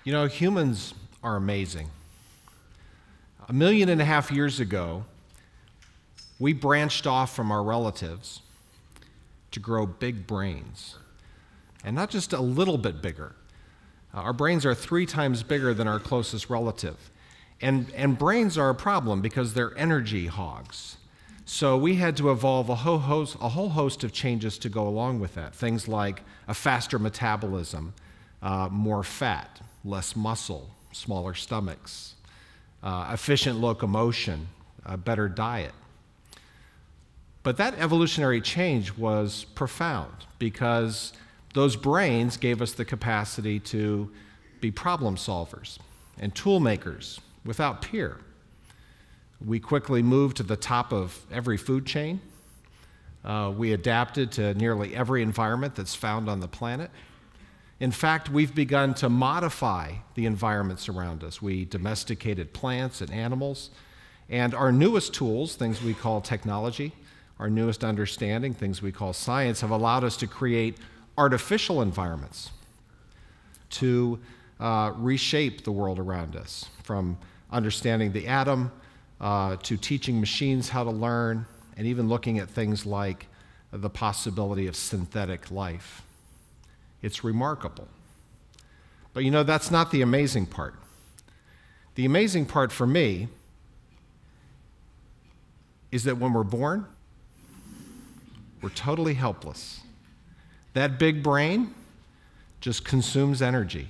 You know, humans are amazing. 1.5 million years ago, we branched off from our relatives to grow big brains. And not just a little bit bigger. Our brains are 3 times bigger than our closest relative. And brains are a problem because they're energy hogs. So we had to evolve a whole host of changes to go along with that. Things like a faster metabolism, more fat, less muscle, smaller stomachs, efficient locomotion, a better diet. But that evolutionary change was profound because those brains gave us the capacity to be problem solvers and tool makers without peer. We quickly moved to the top of every food chain. We adapted to nearly every environment that's found on the planet. In fact, we've begun to modify the environments around us. We domesticated plants and animals, and our newest tools, things we call technology, our newest understanding, things we call science, have allowed us to create artificial environments to reshape the world around us, from understanding the atom to teaching machines how to learn, and even looking at things like the possibility of synthetic life. It's remarkable. But you know, that's not the amazing part. The amazing part for me is that when we're born, we're totally helpless. That big brain just consumes energy.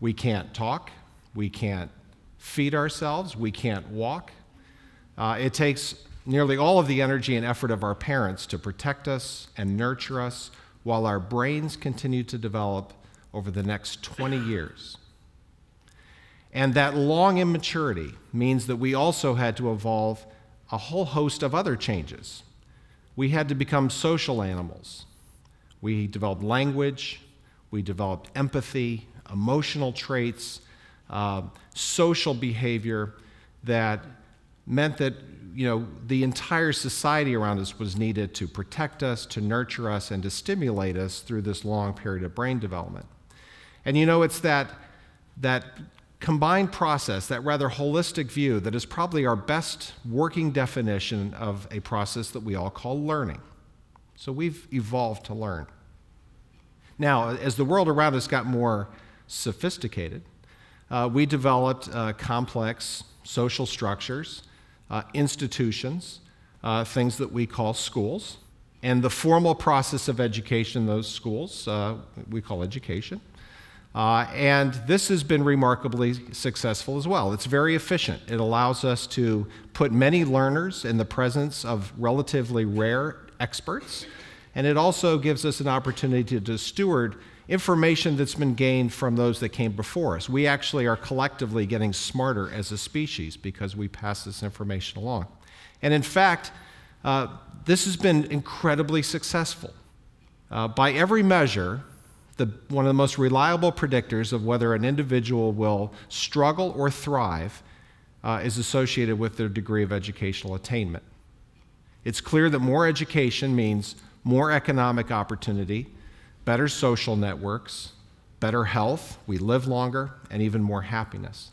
We can't talk, we can't feed ourselves, we can't walk. It takes nearly all of the energy and effort of our parents to protect us and nurture us while our brains continue to develop over the next 20 years. And that long immaturity means that we also had to evolve a whole host of other changes. We had to become social animals. We developed language, we developed empathy, emotional traits, social behavior that meant that the entire society around us was needed to protect us, to nurture us, and to stimulate us through this long period of brain development. And it's that combined process, that rather holistic view, that is probably our best working definition of a process that we all call learning. So we've evolved to learn. Now, as the world around us got more sophisticated, we developed complex social structures, institutions, things that we call schools, and the formal process of education in those schools we call education. And this has been remarkably successful as well. It's very efficient. It allows us to put many learners in the presence of relatively rare experts, and it also gives us an opportunity to steward information that's been gained from those that came before us. We actually are collectively getting smarter as a species because we pass this information along. And in fact, this has been incredibly successful. By every measure, one of the most reliable predictors of whether an individual will struggle or thrive is associated with their degree of educational attainment. It's clear that more education means more economic opportunity, better social networks, better health, we live longer, and even more happiness.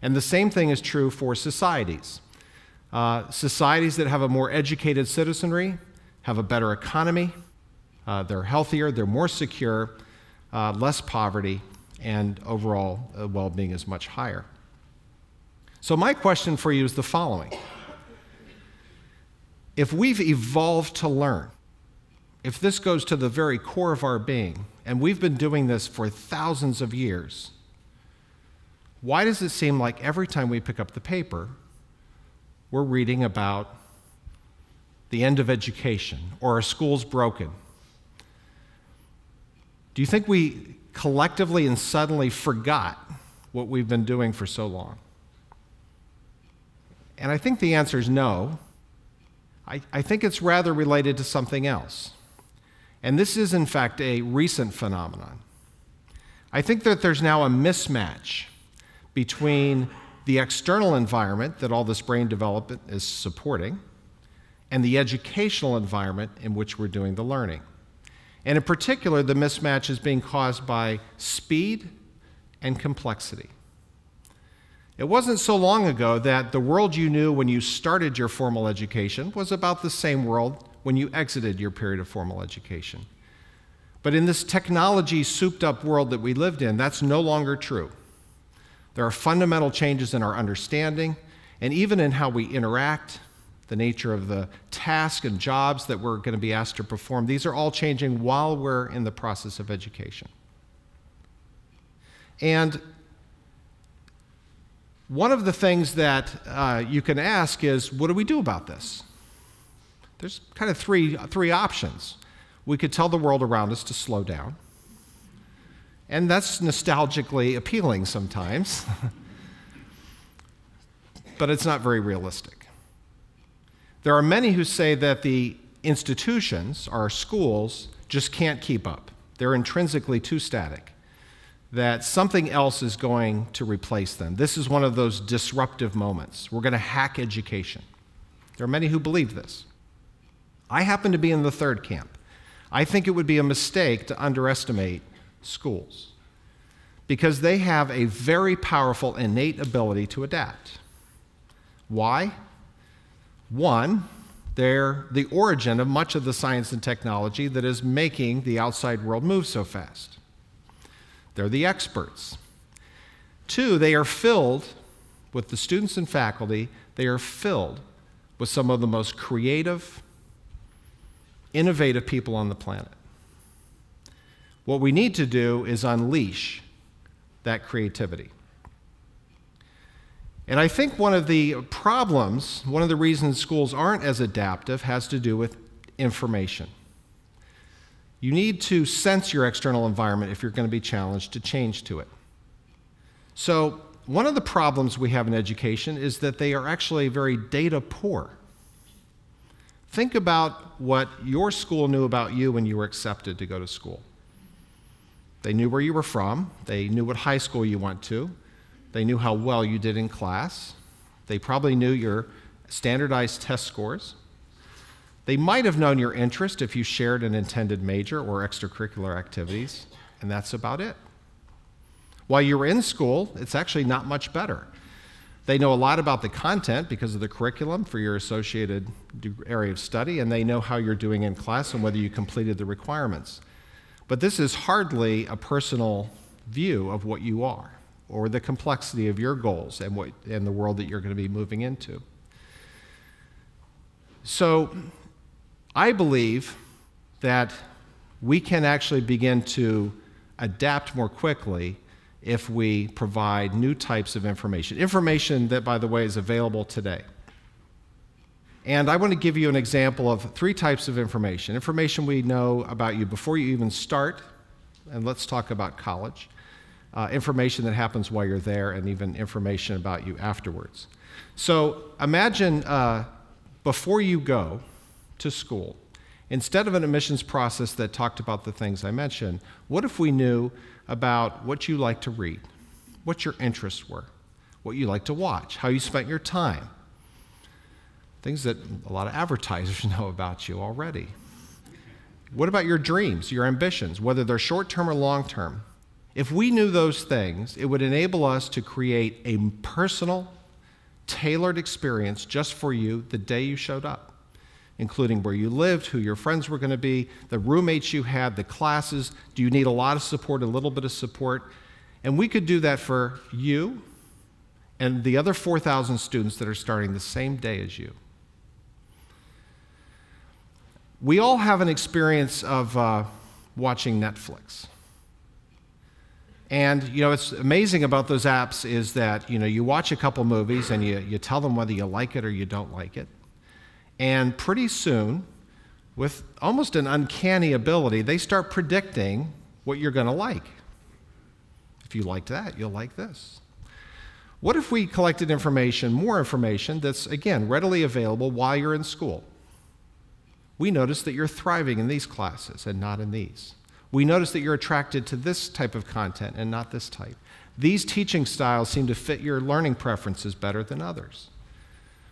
And the same thing is true for societies. Societies that have a more educated citizenry have a better economy, they're healthier, they're more secure, less poverty, and overall well-being is much higher. So my question for you is the following. If we've evolved to learn, if this goes to the very core of our being, and we've been doing this for thousands of years, why does it seem like every time we pick up the paper, we're reading about the end of education or our school's broken? Do you think we collectively and suddenly forgot what we've been doing for so long? And I think the answer is no. I think it's rather related to something else. And this is, in fact, a recent phenomenon. I think that there's now a mismatch between the external environment that all this brain development is supporting and the educational environment in which we're doing the learning. And in particular, the mismatch is being caused by speed and complexity. It wasn't so long ago that the world you knew when you started your formal education was about the same world when you exited your period of formal education. But in this technology souped-up world that we lived in, that's no longer true. There are fundamental changes in our understanding and even in how we interact, the nature of the tasks and jobs that we're going to be asked to perform. These are all changing while we're in the process of education. And one of the things that you can ask is, what do we do about this? There's kind of three options. We could tell the world around us to slow down, and that's nostalgically appealing sometimes, but it's not very realistic. There are many who say that the institutions, our schools, just can't keep up. They're intrinsically too static, that something else is going to replace them. This is one of those disruptive moments. We're going to hack education. There are many who believe this. I happen to be in the third camp. I think it would be a mistake to underestimate schools because they have a very powerful innate ability to adapt. Why? One, they're the origin of much of the science and technology that is making the outside world move so fast. They're the experts. Two, they are filled with the students and faculty, they are filled with some of the most creative, innovative people on the planet. What we need to do is unleash that creativity. And I think one of the problems, one of the reasons schools aren't as adaptive has to do with information. You need to sense your external environment if you're going to be challenged to change to it. So one of the problems we have in education is that they are actually very data poor. Think about what your school knew about you when you were accepted to go to school. They knew where you were from. They knew what high school you went to. They knew how well you did in class. They probably knew your standardized test scores. They might have known your interest if you shared an intended major or extracurricular activities, and that's about it. While you were in school, it's actually not much better. They know a lot about the content because of the curriculum for your associated area of study, and they know how you're doing in class and whether you completed the requirements. But this is hardly a personal view of what you are or the complexity of your goals and the world that you're going to be moving into. So I believe that we can actually begin to adapt more quickly if we provide new types of information. Information that, by the way, is available today. And I want to give you an example of three types of information. Information we know about you before you even start, and let's talk about college. Information that happens while you're there, and even information about you afterwards. So imagine before you go to school, instead of an admissions process that talked about the things I mentioned, what if we knew about what you like to read, what your interests were, what you like to watch, how you spent your time, things that a lot of advertisers know about you already. What about your dreams, your ambitions, whether they're short-term or long-term? If we knew those things, it would enable us to create a personal, tailored experience just for you the day you showed up, including where you lived, who your friends were going to be, the roommates you had, the classes. Do you need a lot of support, a little bit of support? And we could do that for you and the other 4,000 students that are starting the same day as you. We all have an experience of watching Netflix. And, you know, what's amazing about those apps is that, you know, you watch a couple movies and you tell them whether you like it or you don't like it. And pretty soon, with almost an uncanny ability, they start predicting what you're going to like. If you liked that, you'll like this. What if we collected information, more information, that's, again, readily available while you're in school? We notice that you're thriving in these classes and not in these. We notice that you're attracted to this type of content and not this type. These teaching styles seem to fit your learning preferences better than others.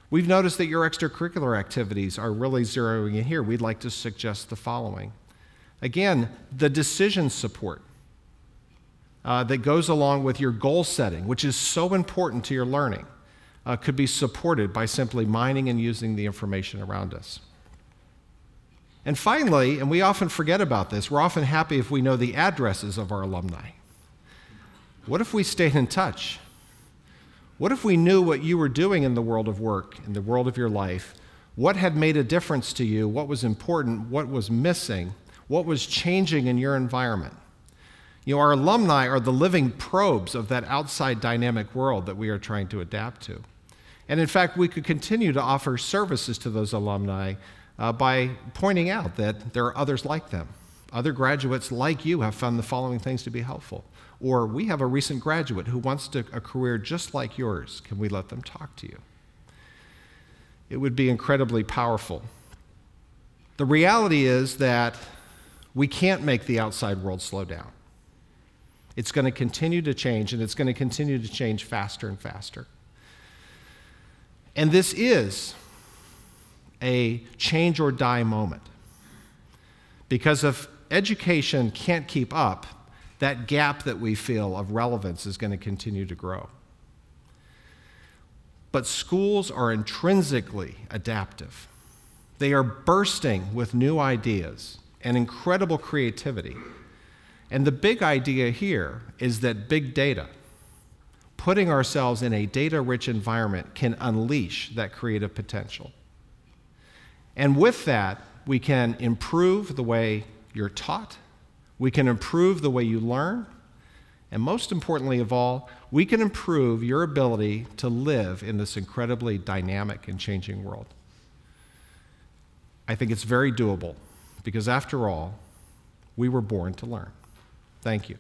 We've noticed that your extracurricular activities are really zeroing in here. We'd like to suggest the following. Again, the decision support. that goes along with your goal setting, which is so important to your learning, could be supported by simply mining and using the information around us. And finally, and we often forget about this, we're often happy if we know the addresses of our alumni. What if we stayed in touch? What if we knew what you were doing in the world of work, in the world of your life, what had made a difference to you, what was important, what was missing, what was changing in your environment? You know, our alumni are the living probes of that outside dynamic world that we are trying to adapt to. And in fact, we could continue to offer services to those alumni by pointing out that there are others like them. Other graduates like you have found the following things to be helpful. Or we have a recent graduate who wants a career just like yours. Can we let them talk to you? It would be incredibly powerful. The reality is that we can't make the outside world slow down. It's going to continue to change, and it's going to continue to change faster and faster. And this is a change or die moment. Because if education can't keep up, that gap that we feel of relevance is going to continue to grow. But schools are intrinsically adaptive. They are bursting with new ideas and incredible creativity. And the big idea here is that big data, putting ourselves in a data-rich environment, can unleash that creative potential. And with that, we can improve the way you're taught, we can improve the way you learn, and most importantly of all, we can improve your ability to live in this incredibly dynamic and changing world. I think it's very doable, because after all, we were born to learn. Thank you.